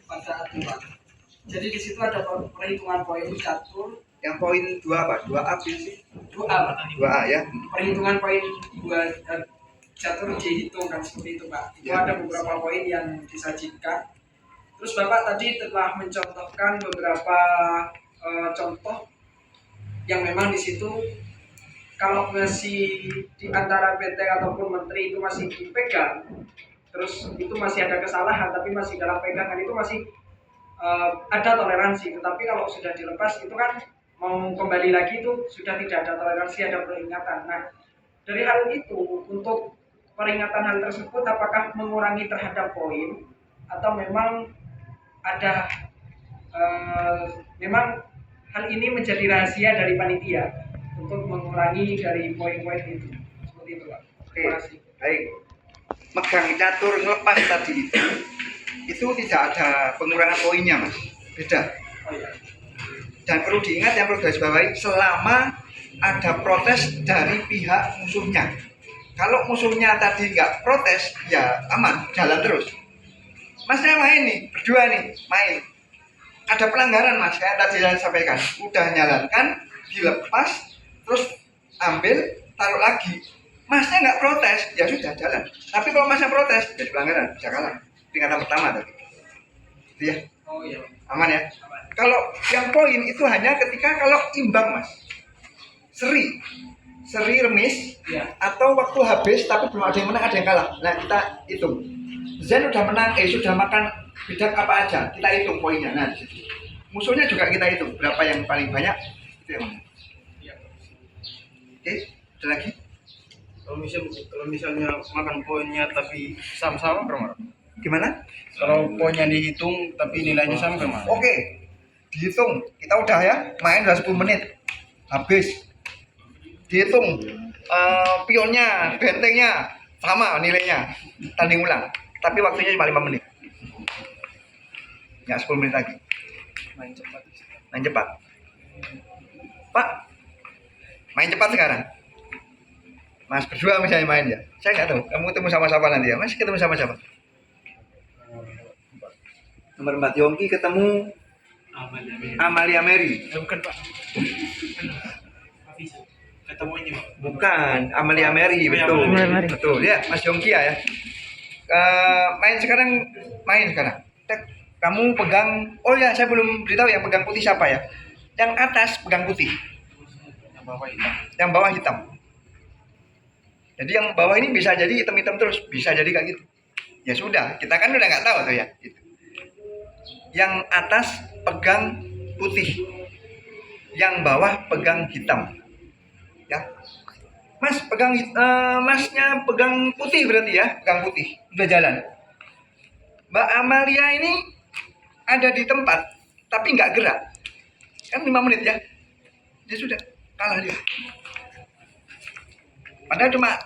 pada aturan. Jadi di situ ada perhitungan poin catur. Yang poin 2 apa? 2A sih? 2A. 2A ya. Perhitungan poin 2 catur dihitung kan seperti itu Pak. Itu Ya. ada beberapa poin yang disajikan. Terus Bapak tadi telah mencontohkan beberapa contoh yang memang di situ kalau masih di antara PT ataupun menteri itu masih dipegang, terus itu masih ada kesalahan tapi masih dalam pegangan itu masih ada toleransi. Tetapi kalau sudah dilepas itu kan mau kembali lagi itu sudah tidak ada toleransi, ada peringatan. Nah, dari hal itu untuk peringatan hal tersebut apakah mengurangi terhadap poin atau memang ada memang hal ini menjadi rahasia dari panitia untuk mengurangi dari poin-poin itu. Seperti itu Pak. Terima kasih. Baik. Megang catur ngelepas tadi itu tidak ada pengurangan poinnya Mas. Beda. Oh iya. Dan perlu diingat yang perlu garis bawahi, selama ada protes dari pihak musuhnya. Kalau musuhnya tadi nggak protes, ya aman, jalan terus. Masnya main nih, berdua nih, main. Ada pelanggaran Mas, kayak tadi saya sampaikan. Udah jalankan, dilepas, terus ambil, taruh lagi. Masnya nggak protes, ya sudah jalan. Tapi kalau masnya protes, jadi pelanggaran, bisa kalah. Tingkatan pertama tadi. Itu ya. Oh iya. Aman ya. Kalau yang poin itu hanya ketika kalau imbang Mas, seri remis Ya. atau waktu habis tapi belum ada yang menang, ada yang kalah. Nah kita hitung. Zen udah menang, sudah makan bidak apa aja, kita hitung poinnya. Nah di situ. Musuhnya juga kita hitung berapa yang paling banyak itu yang mana. Ya. Oke, ada lagi? Kalau misalnya makan poinnya tapi sama-sama berapa? Gimana? Kalau poinnya dihitung tapi nilainya sama berapa? Oke, dihitung. Kita udah ya, main udah 10 menit. Habis. Dihitung pionnya, bentengnya sama nilainya. Tanding ulang. Tapi waktunya cuma 5 menit. Nggak 10 menit lagi. Main cepat. Pak, main cepat sekarang. Mas berdua misalnya main ya. Saya nggak tahu. Kamu ketemu sama siapa nanti ya? Mas ketemu sama siapa? Nomor 4 Yongki ketemu Amalia Mary. Bukan Pak. Ketemu ini Pak. Bukan, Amalia Mary, betul. Betul, ya, Mas Yongki ya. Main sekarang. Tek, kamu pegang. Oh ya, saya belum beritahu yang pegang putih siapa ya. Yang atas pegang putih. Yang bawah hitam. Yang bawah hitam. Jadi yang bawah ini bisa jadi hitam-hitam terus, bisa jadi kayak gitu. Ya sudah, kita kan udah nggak tahu tuh ya. Gitu. Yang atas pegang putih, yang bawah pegang hitam. Ya, Mas pegang Masnya pegang putih berarti ya, pegang putih, udah jalan. Mbak Amalia ini ada di tempat, tapi nggak gerak, kan 5 menit ya, dia sudah kalah dia. Padahal cuma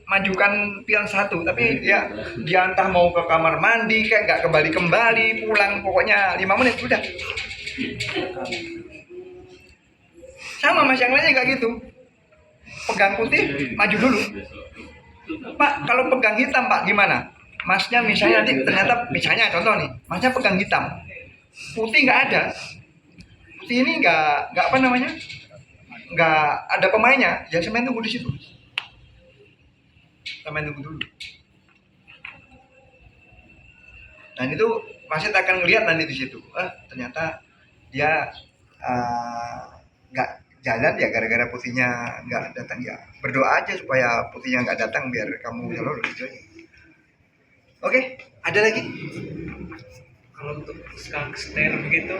majukan pion 1, tapi dia entah mau ke kamar mandi kayak nggak kembali pulang, pokoknya 5 menit sudah. Sama Mas yang lainnya kayak gitu, pegang putih maju dulu. Pak kalau pegang hitam Pak gimana? Masnya misalnya nanti ternyata misalnya contoh nih, Masnya pegang hitam, putih nggak ada, putih ini nggak apa namanya, nggak ada pemainnya, ya saya main tunggu di situ. Kita main tunggu dulu. Dan itu Masnya akan ngelihat nanti di situ. Ternyata dia nggak jalan ya gara-gara putihnya nggak datang ya. Berdoa aja supaya putihnya nggak datang biar kamu bisa lolos gitu aja. Oke, ada lagi? Kalau untuk skangster begitu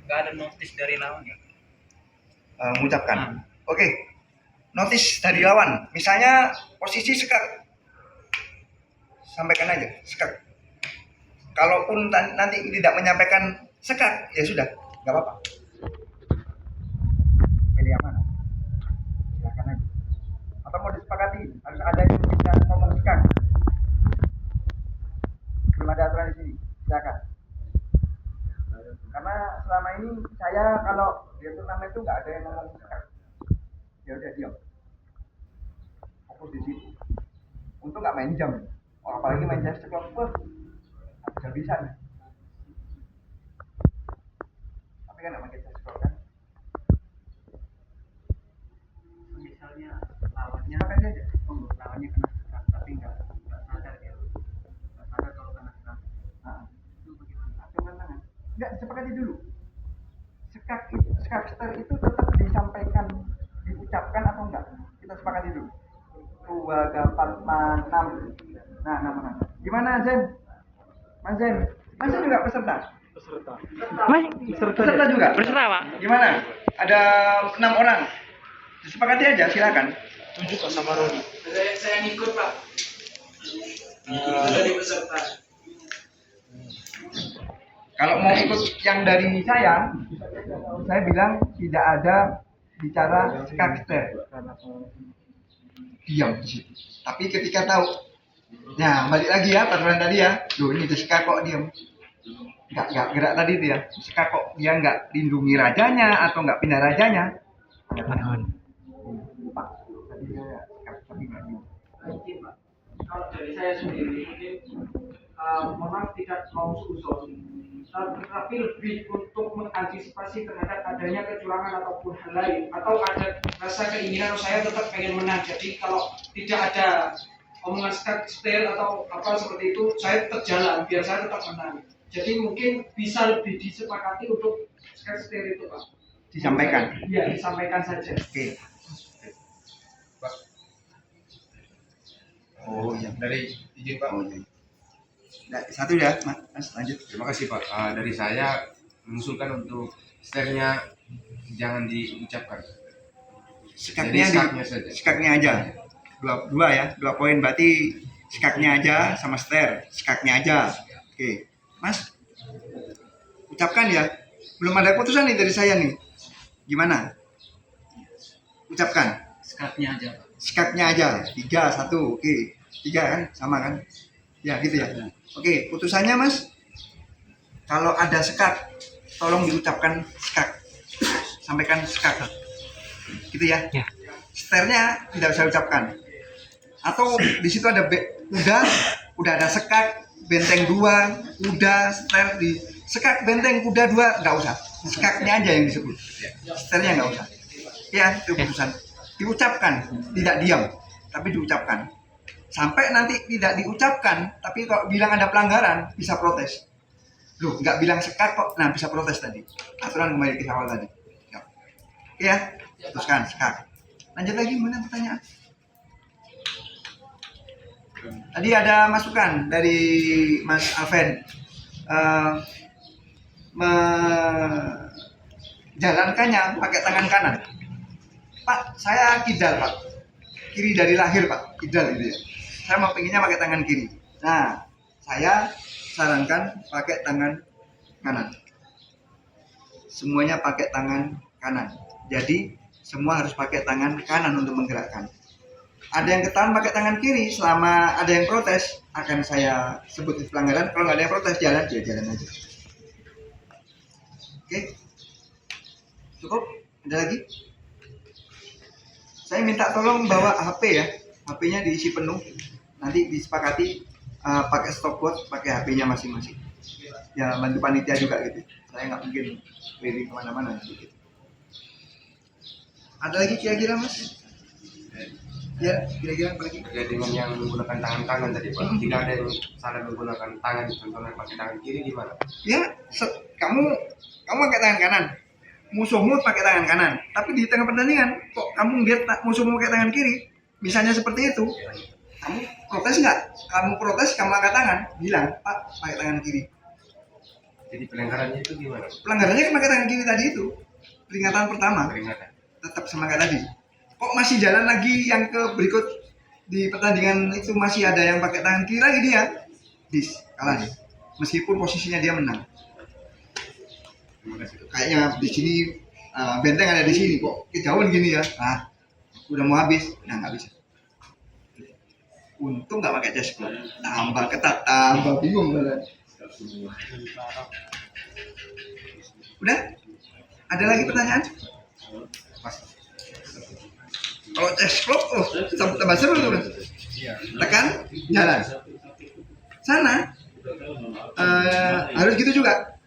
nggak ada notis dari lawannya. Mengucapkan. Oke. Notis dari lawan. Misalnya posisi sekak. Sampaikan aja, sekak. Kalaupun nanti tidak menyampaikan sekak, ya sudah, nggak apa-apa. Pilih yang mana? Silakan aja. Atau mau disepakati, harus ada yang bisa ngomong sekak. Belum ada aturan di sini, silakan. Karena selama ini saya kalau di turnamen itu nggak ada yang ngomong sekak. Ya udah diam. Fokus di situ. Untung nggak main jam. Apalagi main jam sekolah, bisa nih. Tapi kan nggak pakai chest clock kan? Misalnya lawannya Pakai aja. lawannya kena sekat tapi nggak sadar ya, nggak sadar kalau kena sekat. Nah, Itu bagaimana? acungkan tangan. Nggak, disepakati dulu. Skakster itu tetap disampaikan, diucapkan atau enggak? Kita sepakati dulu. 2, 4, 6. Nah, 6. Gimana Zen? Mas Zen? Mas Zen juga peserta? Mas, Peserta juga? berserah Pak. Gimana? Ada 6 orang. Disepakati aja, silakan. Tunjuk sama Roni. Saya ngikut Pak. Jadi peserta. Kalau mau ikut yang dari saya bilang tidak ada bicara skakster. Diam di situ. Tapi ketika tahu, nah balik lagi ya peraturan tadi ya. Loh ini Jessica kok diam? Nggak gerak tadi itu ya. Jessica kok dia nggak lindungi rajanya atau nggak pindah rajanya? Pak, tadi saya tapi nggak diam. Mungkin Pak. Kalau dari saya sendiri mungkin mohon maaf tidak mau suzon, tetapi lebih untuk mengantisipasi terhadap adanya kecurangan ataupun hal lain, atau ada rasa keinginan saya tetap pengen menang. Jadi kalau tidak ada omongan skakster atau apa seperti itu, saya tetap jalan biar saya tetap menang. Jadi mungkin bisa lebih disepakati untuk skakster itu Pak. Disampaikan. Iya, disampaikan saja. Oke. Oh iya. Dari izin Pak. Oh, iya. Nah, satu ya, Mas, lanjut. Terima kasih Pak. Dari saya mengusulkan untuk sternya jangan diucapkan. Skaknya Jadi skaknya saja. skaknya aja. Dua ya, 2 poin berarti skaknya aja sama ster, skaknya aja. Oke, Mas, ucapkan ya. Belum ada keputusan nih dari saya nih. Gimana? Ucapkan. Skatnya aja Pak. Skaknya aja. 3, 1, oke. 3 kan, sama kan? Ya gitu ya. Oke, putusannya Mas. Kalau ada skak, tolong diucapkan skak. Sampaikan skak. Gitu ya. Ya. Sternya tidak bisa ucapkan. Atau di situ ada udah ada sekak, benteng 2, kuda, ster di sekak, benteng, kuda 2 nggak usah. Skaknya aja yang disebut. Sternya nggak usah. Ya, itu putusan. Diucapkan, tidak diam, tapi diucapkan. Sampai nanti tidak diucapkan, tapi kalau bilang ada pelanggaran, bisa protes. Loh, nggak bilang sekak kok, nah bisa protes tadi. Aturan kembali ke awal tadi. Ya. Oke ya, teruskan sekak. Lanjut lagi, mana pertanyaan? Tadi ada masukan dari Mas Alven. Menjalankannya pakai tangan kanan. Pak, saya kidal Pak. Kiri dari lahir Pak, kidal gitu ya. Saya mau pengennya pakai tangan kiri. Nah, saya sarankan pakai tangan kanan. Semuanya pakai tangan kanan. Jadi semua harus pakai tangan kanan untuk menggerakkan. Ada yang ketahuan pakai tangan kiri, selama ada yang protes akan saya sebut itu pelanggaran. Kalau nggak ada yang protes, jalan aja. Oke, cukup. Ada lagi? Saya minta tolong bawa HP ya, HP-nya diisi penuh. Nanti disepakati pakai stopwatch, pakai HP-nya masing-masing. Ya bantu panitia juga gitu. Saya nggak mungkin keliling kemana-mana gitu. Ada lagi kira-kira Mas? Ya, kira-kira apa lagi? Terkait dengan yang menggunakan tangan kanan tadi Pak. Jika ada yang salah menggunakan tangan, contohnya pakai tangan kiri gimana? Ya, kamu pakai tangan kanan, musuhmu pakai tangan kanan, tapi di tengah pertandingan kok kamu lihat musuhmu pakai tangan kiri, misalnya seperti itu, kamu protes nggak? Kamu protes, kamu angkat tangan, bilang Pak pakai tangan kiri. Jadi pelanggarannya itu gimana? Pelanggarannya kan pakai tangan kiri tadi itu, peringatan pertama, Peringatan. tetap semangat tadi. Kok masih jalan lagi yang ke berikut di pertandingan itu masih ada yang pakai tangan kiri lagi dia, kalah nih. Meskipun posisinya dia menang. Kayaknya di sini benteng ada di sini kok kejauhan gini ya. Udah mau habis, nah nggak bisa. Untung nggak pakai chest clock, tambah ketat, tambah bingung bener. Udah? Ada lagi pertanyaan? Kalau chest clock, tambah seru tuh Mas. Tekan, jalan. Sana harus gitu juga.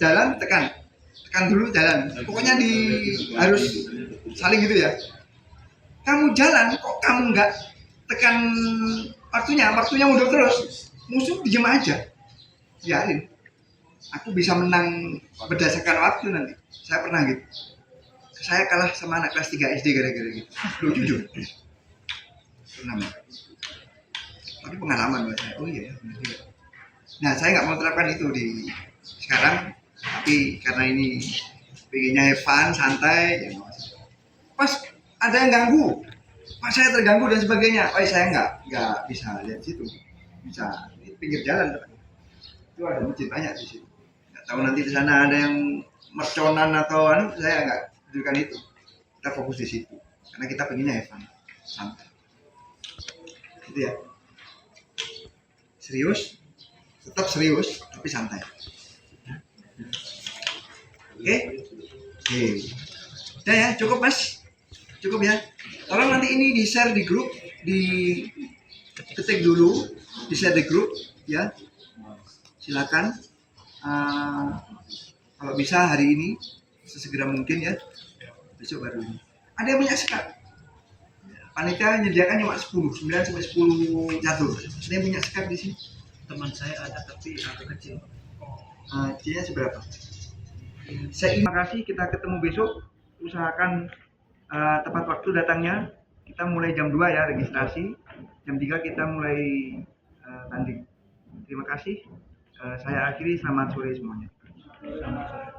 jalan tekan dulu jalan, pokoknya harus saling gitu ya. Kamu jalan kok kamu nggak tekan waktunya mundur terus, musuh diem aja, biarin. Aku bisa menang berdasarkan waktu nanti. Saya pernah gitu, saya kalah sama anak kelas 3 SD gara-gara gitu. Loh, jujur pernah. Tapi pengalaman buat saya. Oh iya, benar juga. Nah, saya nggak mau terapkan itu di sekarang, tapi karena ini pengennya have fun, santai, ya pas ada yang ganggu, pas saya terganggu dan sebagainya, saya nggak bisa lihat situ, bisa di pinggir jalan, itu ada masjid banyak di situ. Nggak tahu nanti di sana ada yang merconan atau saya nggak tunjukkan itu. Kita fokus di situ, karena kita pengennya have fun, santai, gitu ya. Serius, tetap serius, tapi santai. Oke? Udah ya, cukup mas, cukup ya. Tolong nanti ini di share di grup, diketik dulu, di share di grup ya. Silakan. Kalau bisa hari ini sesegera mungkin ya. Besok baru ini. Ada yang punya sekat? Panitia menyediakan cuma 9 sampai 10 catur. Ada yang punya sekat di sini? Teman saya ada tapi agak kecil. Kecilnya seberapa? Terima kasih, kita ketemu besok. Usahakan tepat waktu datangnya. Kita mulai jam 2 ya registrasi. Jam 3 kita mulai tanding. Terima kasih. Saya akhiri, selamat sore semuanya. Selamat sore.